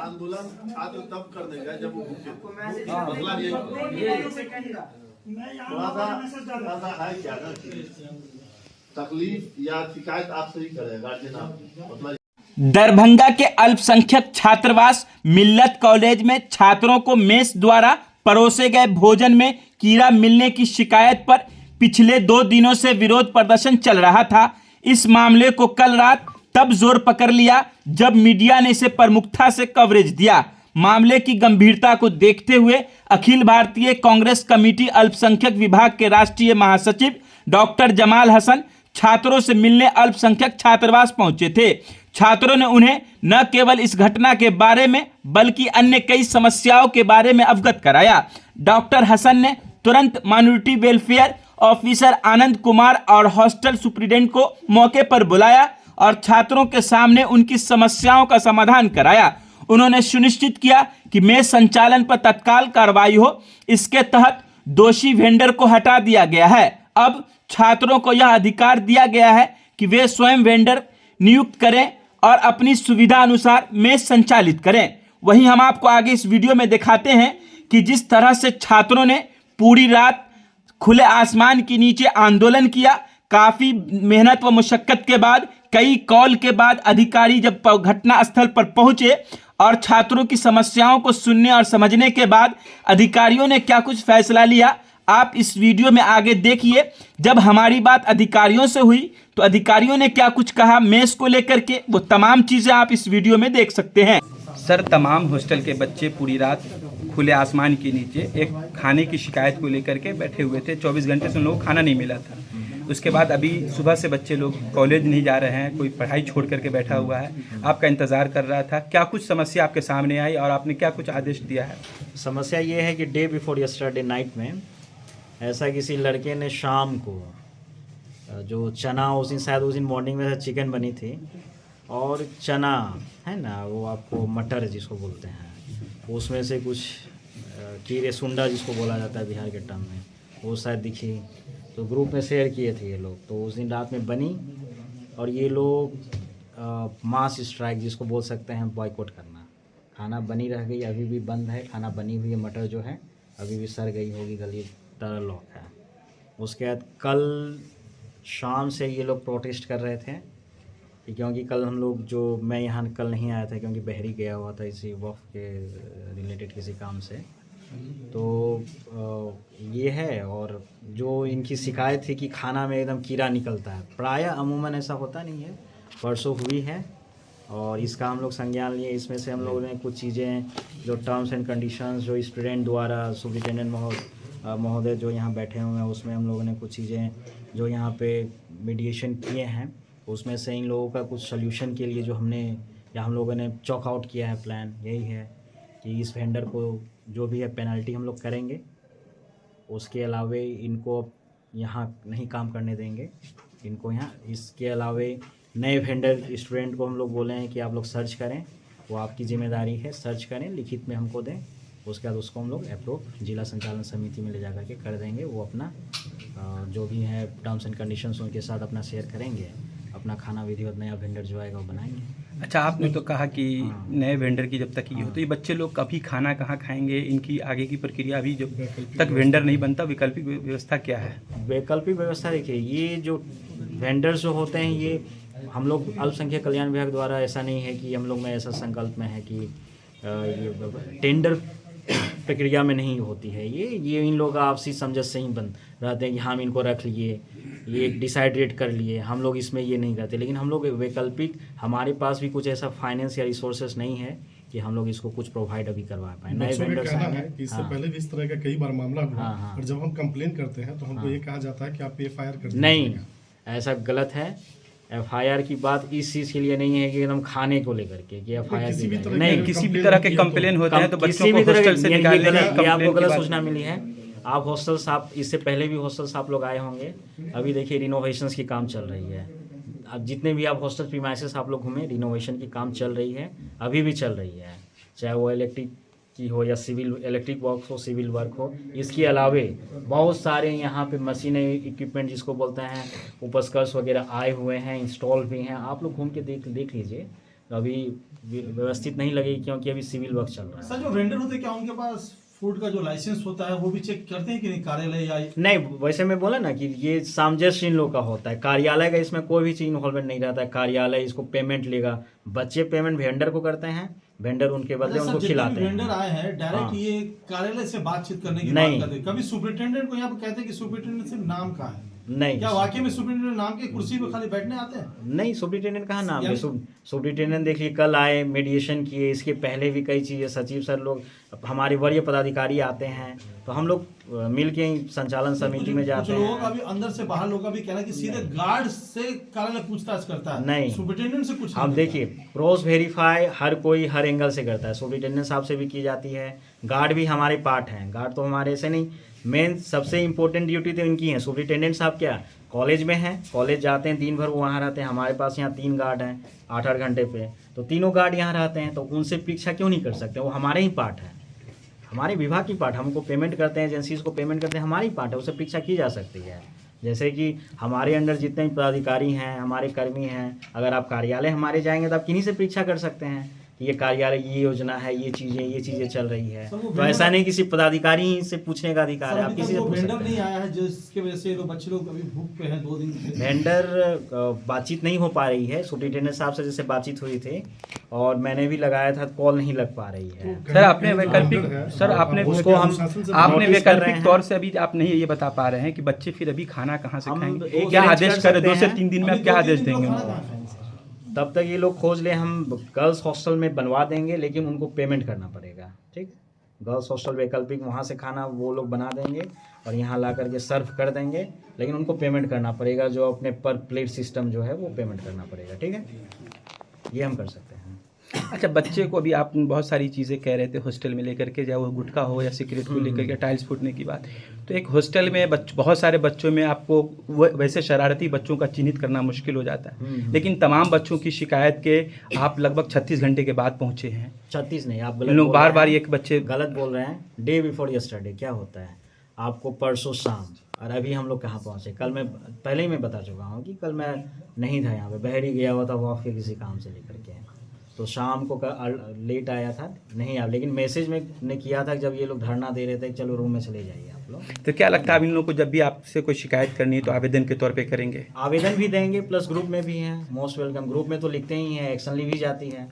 आंदोलन छात्र तब कर देगा जब वो भूखे, मसला थोड़ा सा है क्या ना, तकलीफ या शिकायत आपसे ही करेगा गार्जियन आपकी, मतलब। दरभंगा के अल्पसंख्यक छात्रावास मिल्लत कॉलेज में छात्रों को मेस द्वारा परोसे गए भोजन में कीड़ा मिलने की शिकायत पर पिछले 2 दिनों से विरोध प्रदर्शन चल रहा था। इस मामले को कल रात तब जोर पकड़ लिया जब मीडिया ने इसे प्रमुखता से कवरेज दिया। मामले की गंभीरता को देखते हुए अखिल भारतीय कांग्रेस कमेटी अल्पसंख्यक विभाग के राष्ट्रीय महासचिव डॉक्टर जमाल हसन छात्रों से मिलने अल्पसंख्यक छात्रावास पहुंचे थे। छात्रों ने उन्हें न केवल इस घटना के बारे में बल्कि अन्य कई समस्याओं के बारे में अवगत कराया। डॉक्टर हसन ने तुरंत minority welfare officer Anand Kumar और हॉस्टल सुप्रीडेंट को मौके पर बुलाया और छात्रों के सामने उनकी समस्याओं का समाधान कराया। उन्होंने सुनिश्चित किया कि मेस संचालन पर तत्काल कार्रवाई हो। इसके तहत दोषी वेंडर को हटा दिया गया है। अब छात्रों को यह अधिकार दिया गया है कि वे स्वयं वेंडर नियुक्त करें और अपनी सुविधा अनुसार मेस संचालित करें। वहीं हम आपको आगे इस वीडियो में दिखाते हैं कि जिस तरह से छात्रों ने पूरी रात खुले आसमान के नीचे आंदोलन किया। काफी मेहनत व मुशक्कत के बाद, कई कॉल के बाद अधिकारी जब घटना स्थल पर पहुंचे और छात्रों की समस्याओं को सुनने और समझने के बाद अधिकारियों ने क्या कुछ फैसला लिया, आप इस वीडियो में आगे देखिए। जब हमारी बात अधिकारियों से हुई तो अधिकारियों ने क्या कुछ कहा मेस को लेकर के, वो तमाम चीजें आप इस वीडियो में देख सकते हैं। सर, तमाम हॉस्टल के बच्चे पूरी रात खुले आसमान के नीचे एक खाने की शिकायत को लेकर के बैठे हुए थे। 24 घंटे से उन लोगों को खाना नहीं मिला था। उसके बाद अभी सुबह से बच्चे लोग कॉलेज नहीं जा रहे हैं, कोई पढ़ाई छोड़ करके बैठा हुआ है, आपका इंतज़ार कर रहा था। क्या कुछ समस्या आपके सामने आई और आपने क्या कुछ आदेश दिया है? समस्या ये है कि डे बिफोर यस्टरडे नाइट में ऐसा किसी लड़के ने शाम को जो चना, उस दिन शायद उस दिन मॉर्निंग में चिकन बनी थी और चना है ना, वो आपको मटर जिसको बोलते हैं, उसमें से कुछ कीड़े, सुंडा जिसको बोला जाता है बिहार के टर्म में, वो शायद दिखी तो ग्रुप में शेयर किए थे ये लोग। तो उस दिन रात में बनी और ये लोग मास स्ट्राइक जिसको बोल सकते हैं, बॉयकॉट करना। खाना बनी रह गई, अभी भी बंद है, खाना बनी हुई है, मटर जो है अभी भी सड़ गई होगी, गली तरह लॉक है। उसके बाद कल शाम से ये लोग प्रोटेस्ट कर रहे थे क्योंकि कल हम लोग मैं यहाँ कल नहीं आया था क्योंकि बहरी गया हुआ था इसी वक्फ के रिलेटेड किसी काम से। तो ये है, और जो इनकी शिकायत थी कि खाना में एकदम कीड़ा निकलता है, प्रायः अमूमन ऐसा होता नहीं है, परसों हुई है और इसका हम लोग संज्ञान लिए। इसमें से हम लोगों ने कुछ चीज़ें जो टर्म्स एंड कंडीशंस जो स्टूडेंट द्वारा सुप्रिटेंडेंट महोदय जो यहाँ बैठे हुए हैं, उसमें हम लोगों ने कुछ चीज़ें जो यहाँ पे मीडिएशन किए हैं, उसमें से इन लोगों का कुछ सोल्यूशन के लिए जो हम लोगों ने चॉक आउट किया है प्लान, यही है कि इस वेंडर को जो भी है पेनल्टी हम लोग करेंगे। उसके अलावे इनको यहाँ नहीं काम करने देंगे, इनको यहाँ। इसके अलावे नए वेंडर स्टूडेंट को हम लोग बोले हैं कि आप लोग सर्च करें, वो आपकी जिम्मेदारी है, सर्च करें, लिखित में हमको दें। उसके बाद उसको हम लोग अप्रूव जिला संचालन समिति में ले जा करके कर देंगे। वो अपना जो भी है टर्म्स एंड कंडीशंस उनके साथ अपना शेयर करेंगे, अपना खाना विधिवत नया वेंडर जो आएगा वो बनाएंगे। अच्छा, आपने तो कहा कि नए वेंडर की जब तक ये हो तो ये बच्चे लोग कभी खाना कहाँ खाएंगे, इनकी आगे की प्रक्रिया अभी जब तक वेंडर नहीं बनता, वैकल्पिक व्यवस्था क्या है? वैकल्पिक व्यवस्था देखिए, ये जो वेंडर्स जो होते हैं ये हम लोग अल्पसंख्यक कल्याण विभाग द्वारा, ऐसा नहीं है कि हम लोग में ऐसा संकल्प में है कि ये टेंडर प्रक्रिया में नहीं होती है। ये इन लोग आपसी समझ से ही बन रहते हैं कि हम इनको रख लिए, ये डिसाइड रेट कर लिए, हम लोग इसमें ये नहीं करते। लेकिन हम लोग वैकल्पिक, हमारे पास भी कुछ ऐसा फाइनेंस या रिसोर्सेस नहीं है कि हम लोग इसको कुछ प्रोवाइड अभी करवा पाए। नए वेंडर्स है कि इससे पहले भी इस तरह का कई बार मामला हुआ और जब हम कंप्लेन करते हैं तो हमको ये कहा जाता है कि आप एफआईआर कर दीजिए। नहीं, ऐसा गलत है। एफआईआर की बात इस चीज़ के लिए नहीं है कि एकदम खाने को लेकर के कि एफआईआर नहीं, किसी भी तरह के कंप्लेन होते हैं तो बच्चों को हॉस्टल से निकालने की आपको गलत सूचना मिली है। आप हॉस्टल्स, आप इससे पहले भी हॉस्टल्स आप लोग आए होंगे। अभी देखिए रिनोवेशंस की काम चल रही है। अब जितने भी आप हॉस्टल प्रीमाइसेस आप लोग घूमे, रिनोवेशन की काम चल रही है, अभी भी चल रही है, चाहे वो इलेक्ट्रिक की हो या सिविल, इलेक्ट्रिक वर्क हो, सिविल वर्क हो। इसके अलावे बहुत सारे यहाँ पे मशीनें, इक्विपमेंट जिसको बोलते हैं, उपस्कर्स वगैरह आए हुए हैं, इंस्टॉल भी हैं। आप लोग घूम के देख लीजिए। तो अभी व्यवस्थित नहीं लगेगी क्योंकि अभी सिविल वर्क चल रहा है। सर जो वेंडर होते हैं क्या उनके पास फूड का जो लाइसेंस होता है वो भी चेक करते हैं कि नहीं कार्यालय या नहीं, वैसे मैं बोला ना कि ये सामंजस्य इन लोग का होता है, कार्यालय का इसमें कोई भी चीज़ इन्वॉल्वमेंट नहीं रहता है। कार्यालय इसको पेमेंट लेगा, बच्चे पेमेंट वेंडर को करते हैं, वेंडर उनके बदले उनको खिलाते हैं। वेंडर आए हैं डायरेक्ट हाँ। ये कार्यालय से बातचीत करने की नहीं। बात करते हैं। कभी सुपरिटेंडेंट को यहाँ पे कहते हैं कि सुपरिटेंडेंट सिर्फ नाम का है, नहीं, क्या वाकई में सुपरिटेंडेंट नाम की कुर्सी पे खाली बैठने आते हैं? नहीं, सुपरिटेंडेंट कहाँ नाम है। सुपरिटेंडेंट देखिए कल आए, मेडिएशन किए, इसके पहले भी कई चीज़ें सचिव सर लोग, हमारे वरीय पदाधिकारी आते हैं, तो हम लोग मिल के ही संचालन समिति में जाते कुछ लोगों का हैं। भी अंदर से बाहर लोगों का भी कहना है कि सीधे गार्ड से कार्यालय पूछताछ करता है, नहीं। सुपरिटेंडेंट से कुछ हम नहीं देखिए क्रॉस वेरीफाई हर कोई हर एंगल से करता है, सुपरिटेंडेंट साहब से भी की जाती है, गार्ड भी हमारे पार्ट हैं। गार्ड तो हमारे ऐसे नहीं, मेन सबसे इम्पोर्टेंट ड्यूटी तो इनकी है। सुपरिटेंडेंट साहब क्या कॉलेज में हैं, कॉलेज जाते हैं, दिन भर वो वहाँ रहते हैं। हमारे पास यहाँ 3 गार्ड हैं 8-8 घंटे पे, तो तीनों गार्ड यहाँ रहते हैं, तो उनसे परीक्षा क्यों नहीं कर सकते? वो हमारे ही पार्ट है, हमारे विभाग की पार्ट। हमको पेमेंट करते हैं, एजेंसीज को पेमेंट करते हैं, हमारी पार्ट है, उससे परीक्षा की जा सकती है। जैसे कि हमारे अंडर जितने भी पदाधिकारी हैं, हमारे कर्मी हैं, अगर आप कार्यालय हमारे जाएंगे तो आप किन्हीं से परीक्षा कर सकते हैं कि ये कार्यालय, ये योजना है, ये चीज़ें चल रही है। तो ऐसा नहीं किसी पदाधिकारी ही से पूछने का अधिकार है, आप किसी से पूछ सकते वेंडर नहीं हैं। आया है जिसके वजह से तो बच्चे लोग अभी भूख पे हैं 2 दिन से। वेंडर बातचीत नहीं हो पा रही है, सुपरिटेंडेंट साहब से जैसे बातचीत हुई थी और मैंने भी लगाया था, कॉल नहीं लग पा रही है। सर आपने वैकल्पिक उसको हम आपने नोटिस कर रहे वैकल्पिक हैं। तौर से अभी आप नहीं ये बता पा रहे हैं कि बच्चे फिर अभी खाना कहाँ से हम खाएंगे, एक क्या arrange आदेश कर करें? 2 से सकते 3 दिन में अभी आप क्या 2-3 आदेश दिन देंगे खाना उनको? कहाँ खाएंगे? तब तक ये लोग खोज ले, हम गर्ल्स हॉस्टल में बनवा देंगे, लेकिन उनको पेमेंट करना पड़ेगा। ठीक, गर्ल्स हॉस्टल वैकल्पिक वहाँ से खाना वो लोग बना देंगे और यहाँ ला करके सर्व कर देंगे, लेकिन उनको पेमेंट करना पड़ेगा, जो अपने पर प्लेट सिस्टम जो है वो पेमेंट करना पड़ेगा। ठीक है, ये हम कर सकते हैं। अच्छा, बच्चे को अभी आप बहुत सारी चीज़ें कह रहे थे हॉस्टल में लेकर के, चाहे वो गुटखा हो या सिगरेट को लेकर के, टाइल्स फूटने की बात, तो एक हॉस्टल में बहुत सारे बच्चों में आपको वैसे शरारती बच्चों का चिन्हित करना मुश्किल हो जाता है, लेकिन तमाम बच्चों की शिकायत के आप लगभग 36 घंटे के बाद पहुँचे हैं। 36 नहीं, आप इन गलत लोग बोल बार रहे बार हैं। एक बच्चे गलत बोल रहे हैं। डे बिफोर यस्टरडे क्या होता है, आपको परसों शाम, और अभी हम लोग कहाँ पहुँचे? कल मैं पहले ही मैं बता चुका हूँ कि कल मैं नहीं था यहाँ पे, बहरी गया हुआ था वॉक के किसी काम से लेकर के, तो शाम को लेट आया था, नहीं आया, लेकिन मैसेज में ने किया था जब ये लोग धरना दे रहे थे, चलो रूम में चले जाइए आप लोग। तो क्या लगता है अब इन लोग को जब भी आपसे कोई शिकायत करनी है तो आवेदन के तौर पे करेंगे? आवेदन भी देंगे, प्लस ग्रुप में भी हैं, मोस्ट वेलकम। ग्रुप में तो लिखते ही हैं, एक्शन ली भी जाती है।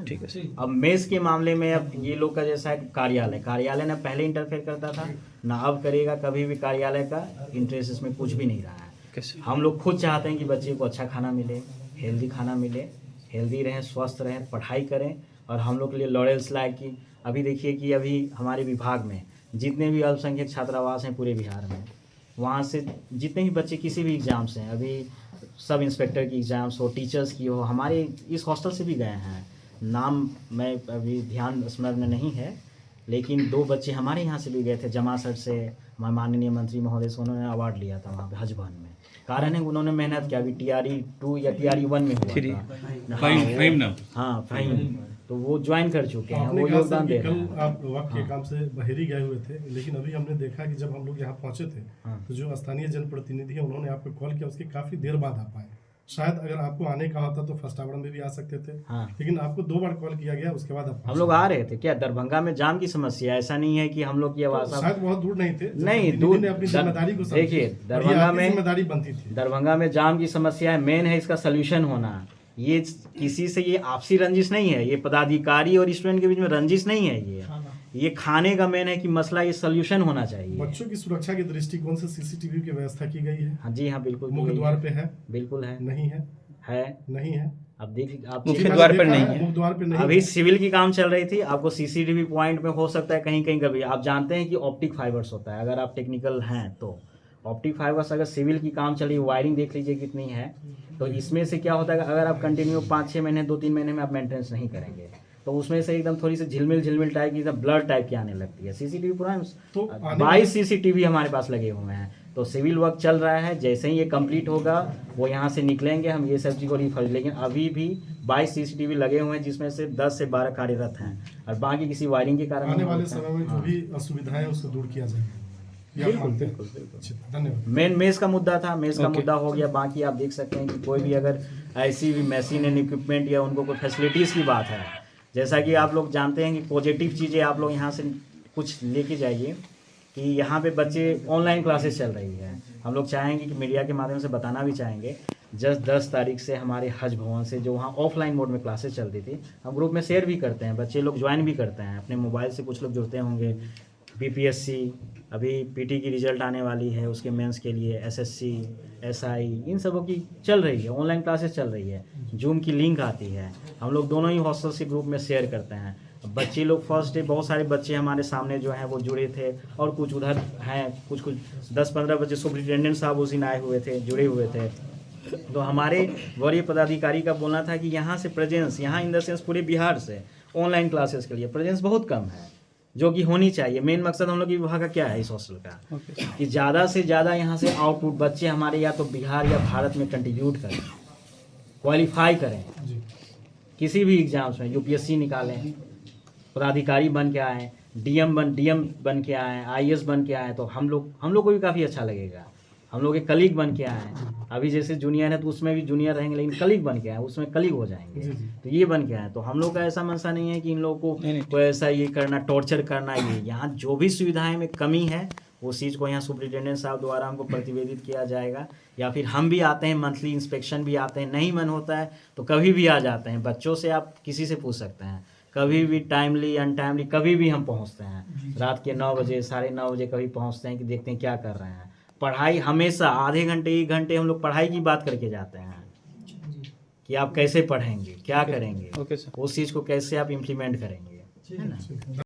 ठीक है सर। अब मेस के मामले में अब ये लोग का जैसा है, कार्यालय ने पहले इंटरफेयर करता था ना, अब करेगा। कभी भी कार्यालय का इंटरेस्ट इसमें कुछ भी नहीं रहा है। कैसे? हम लोग खुद चाहते हैं कि बच्चे को अच्छा खाना मिले, हेल्दी खाना मिले, हेल्दी रहें, स्वस्थ रहें, पढ़ाई करें, और हम लोग के लिए लॉरेल्स लाइक की अभी देखिए कि अभी हमारे विभाग में जितने भी अल्पसंख्यक छात्रावास हैं पूरे बिहार में, वहाँ से जितने भी बच्चे किसी भी एग्ज़ाम्स हैं, अभी सब इंस्पेक्टर की एग्ज़ाम्स हो, टीचर्स की हो, हमारे इस हॉस्टल से भी गए हैं। नाम मैं अभी ध्यान स्मरण में नहीं है, लेकिन 2 बच्चे हमारे यहाँ से भी गए थे, जमासर से। हमारे माननीय मंत्री महोदय से उन्होंने अवार्ड लिया था वहाँ पे हज भवन में। कारण है उन्होंने मेहनत किया, अभी TRE 2 या TRE 1 में हुआ था। हाँ, फाइन, तो वो ज्वाइन कर चुके हैं, आपने वो कहा योगदान सर दे कि रहे कल हैं। आप वक्त के काम से बहेरी गए हुए थे, लेकिन अभी हमने देखा कि जब हम लोग यहाँ पहुंचे थे तो जो स्थानीय जनप्रतिनिधि है उन्होंने आपको कॉल किया, उसके काफी देर बाद आ पाए। शायद अगर आपको आने का होता तो फर्स्ट आवर में भी आ सकते थे, हाँ। लेकिन आपको 2 बार कॉल किया गया, उसके बाद आप हम लोग आ रहे थे। क्या दरभंगा में जाम की समस्या? ऐसा नहीं है कि हम लोग की आवाज़ शायद बहुत दूर नहीं थे, नहीं, जनप्रतिनिधि दूर ने अपनी जिम्मेदारी को समझी देखिए, और ये दरभंगा आपकी में जिम्मेदारी बनती थी। दरभंगा में जाम की समस्या है, मेन है इसका सल्यूशन होना। ये किसी से ये आपसी रंजिश नहीं है, ये पदाधिकारी और स्टूडेंट के बीच में रंजिश नहीं है, ये खाने का मेन है कि मसला, ये सल्यूशन होना चाहिए। बच्चों की सुरक्षा के दृष्टिकोण से CCTV की व्यवस्था की गई है? हाँ जी, हाँ बिल्कुल, मुख्य द्वार पे है? बिल्कुल है, नहीं है? नहीं है। अब देखिए आप मुख्य द्वार पर नहीं है, मुख्य द्वार पे नहीं अभी है। सिविल की काम चल रही थी, आपको CCTV पॉइंट में हो सकता है कहीं कहीं कभी। आप जानते हैं कि ऑप्टिक फाइबर्स होता है, अगर आप टेक्निकल हैं तो ऑप्टिक फाइबर्स, अगर सिविल की काम चल रही है, वायरिंग देख लीजिए कितनी है, तो इसमें से क्या होता है, अगर आप कंटिन्यू 5-6 महीने 2-3 महीने में आप मेंटेनेंस नहीं करेंगे तो उसमें से एकदम थोड़ी सी झिलमिल टाइप की, एकदम ब्लर टाइप की आने लगती है। CCTV पूरा तो 22 CCTV हमारे पास लगे हुए हैं, तो सिविल वर्क चल रहा है। जैसे ही ये कंप्लीट होगा वो यहाँ से निकलेंगे, हम ये सब चीज़ को रिफर, लेकिन अभी भी 22 CCTV लगे हुए हैं, जिसमें से 10 से 12 कार्यरत हैं, और बाकी किसी वायरिंग के कारण आने वाले समय में जो भी असुविधाएं उसको दूर किया जाएगा। ये आप मानते हैं? अच्छा, धन्यवाद। मेन मेस का मुद्दा था, मेस का मुद्दा हो गया। बाकी आप देख सकते हैं कि कोई भी अगर ऐसी भी मशीन एंड इक्विपमेंट या उनको कोई फैसिलिटीज़ की बात है, जैसा कि आप लोग जानते हैं कि पॉजिटिव चीज़ें आप लोग यहाँ से कुछ लेके जाइए कि यहाँ पे बच्चे ऑनलाइन क्लासेस चल रही है। हम लोग चाहेंगे कि मीडिया के माध्यम से बताना भी चाहेंगे, जस्ट 10 तारीख से हमारे हज भवन से जो वहाँ ऑफलाइन मोड में क्लासेस चलती थी, हम ग्रुप में शेयर भी करते हैं, बच्चे लोग ज्वाइन भी करते हैं अपने मोबाइल से। कुछ लोग जुड़ते होंगे। बीपीएससी अभी पीटी की रिजल्ट आने वाली है, उसके मेंस के लिए एसएससी, एसआई, इन सबों की चल रही है, ऑनलाइन क्लासेस चल रही है। जूम की लिंक आती है, हम लोग दोनों ही हॉस्टल से ग्रुप में शेयर करते हैं। बच्चे लोग फर्स्ट डे बहुत सारे बच्चे हमारे सामने जो हैं वो जुड़े थे, और कुछ उधर हैं, कुछ 10-15 बच्चे सुपरिटेंडेंट साहब उस दिन आए हुए थे, जुड़े हुए थे। तो हमारे वरीय पदाधिकारी का बोलना था कि यहाँ से प्रेजेंस, यहाँ इन द सेंस पूरे बिहार से ऑनलाइन क्लासेस के लिए प्रेजेंस बहुत कम है, जो कि होनी चाहिए। मेन मकसद हम लोग की विभाग का क्या है इस हॉस्टल का, कि ज़्यादा से ज़्यादा यहाँ से आउटपुट बच्चे हमारे या तो बिहार या भारत में कंट्रीब्यूट करें, क्वालिफाई करें, किसी भी एग्ज़ाम्स में यूपीएससी निकालें, पदाधिकारी बन के आएँ, डीएम बन के आएँ, आईएएस बन के आएँ, तो हम लोग को भी काफ़ी अच्छा लगेगा। हम लोग एक कलीग बन के आए, अभी जैसे जूनियर है तो उसमें भी जूनियर रहेंगे, लेकिन कलीग बन के आए उसमें कलीग हो जाएंगे। तो ये बन के आए, तो हम लोग का ऐसा मनसा नहीं है कि इन लोगों को ऐसा ये करना, टॉर्चर करना। ये यहाँ जो भी सुविधाएं में कमी है उस चीज़ को यहाँ सुपरिटेंडेंट साहब द्वारा हमको प्रतिवेदित किया जाएगा, या फिर हम भी आते हैं, मंथली इंस्पेक्शन भी आते हैं। नहीं मन होता है तो कभी भी आ जाते हैं, बच्चों से आप किसी से पूछ सकते हैं, कभी भी टाइमली अनटाइमली कभी भी हम पहुँचते हैं। रात के 9 बजे 9:30 बजे कभी पहुँचते हैं कि देखते हैं क्या कर रहे हैं। पढ़ाई हमेशा आधे घंटे 1 घंटे हम लोग पढ़ाई की बात करके जाते हैं कि आप कैसे पढ़ेंगे, क्या करेंगे, उस चीज़ को कैसे आप इम्प्लीमेंट करेंगे, है ना।